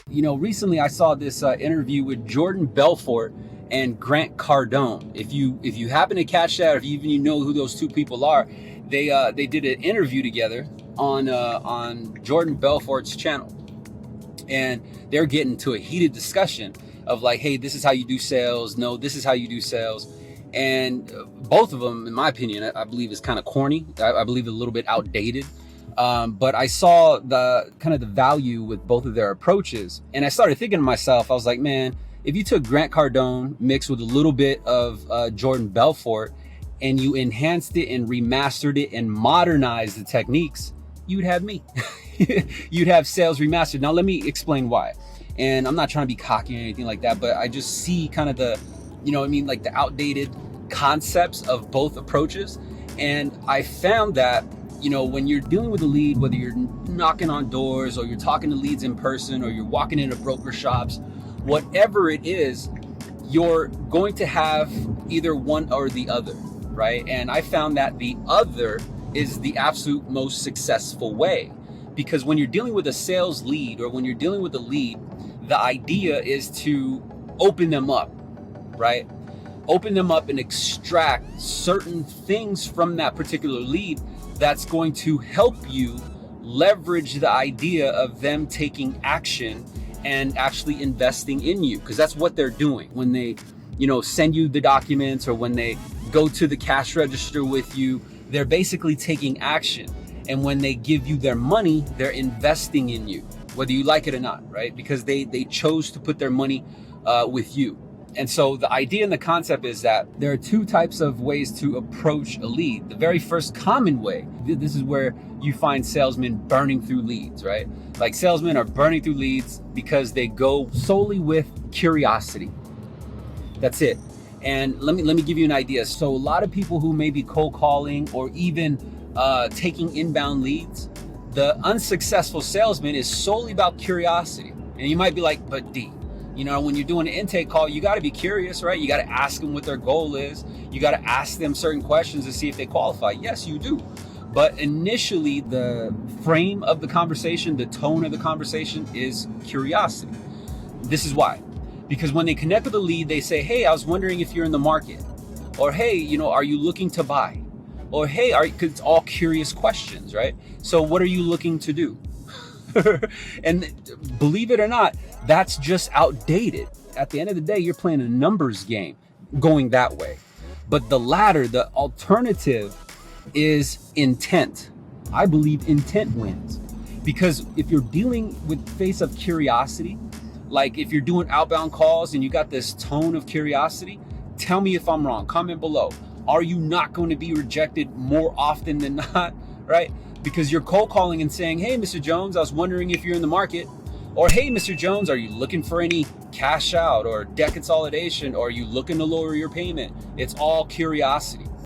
You know, recently I saw this interview with Jordan Belfort and Grant Cardone. If you happen to catch that, or if you know who those two people are, they did an interview together on Jordan Belfort's channel, and they're getting to a heated discussion of like, hey, this is how you do sales. No, this is how you do sales. And both of them, in my opinion, I believe is kind of corny. I believe a little bit outdated. But I saw the kind of the value with both of their approaches, and I started thinking to myself, I was like, man, if you took Grant Cardone mixed with a little bit of Jordan Belfort and you enhanced it and remastered it and modernized the techniques, you'd have me. You'd have sales remastered. Now let me explain why. And I'm not trying to be cocky or anything like that, but I just see kind of the, you know what I mean, like the outdated concepts of both approaches. And I found that, you know, when you're dealing with a lead, whether you're knocking on doors or you're talking to leads in person or you're walking into broker shops, whatever it is, you're going to have either one or the other, right? And I found that the other is the absolute most successful way, because when you're dealing with a sales lead or when you're dealing with a lead, the idea is to open them up, right? Open them up and extract certain things from that particular lead that's going to help you leverage the idea of them taking action and actually investing in you, because that's what they're doing when they, you know, send you the documents or when they go to the cash register with you. They're basically taking action, and when they give you their money, they're investing in you, whether you like it or not, right? Because they chose to put their money with you. And so the idea and the concept is that there are two types of ways to approach a lead. The very first common way, this is where you find salesmen burning through leads, right? Like salesmen are burning through leads because they go solely with curiosity. That's it. And let me give you an idea. So a lot of people who may be cold calling or even taking inbound leads, the unsuccessful salesman is solely about curiosity. And you might be like, but D, you know, when you're doing an intake call, you got to be curious, right? You got to ask them what their goal is. You got to ask them certain questions to see if they qualify. Yes, you do. But initially, the frame of the conversation, the tone of the conversation is curiosity. This is why. Because when they connect with a lead, they say, hey, I was wondering if you're in the market. Or, hey, you know, are you looking to buy? Or, hey, because it's all curious questions, right? So what are you looking to do? And believe it or not, that's just outdated. At the end of the day, you're playing a numbers game going that way. But the latter, the alternative, is intent. I believe intent wins. Because if you're dealing with face of curiosity, like if you're doing outbound calls and you got this tone of curiosity, tell me if I'm wrong. Comment below. Are you not going to be rejected more often than not, right? Because you're cold calling and saying, hey, Mr. Jones, I was wondering if you're in the market. Or, hey, Mr. Jones, are you looking for any cash out or debt consolidation? Or are you looking to lower your payment? It's all curiosity.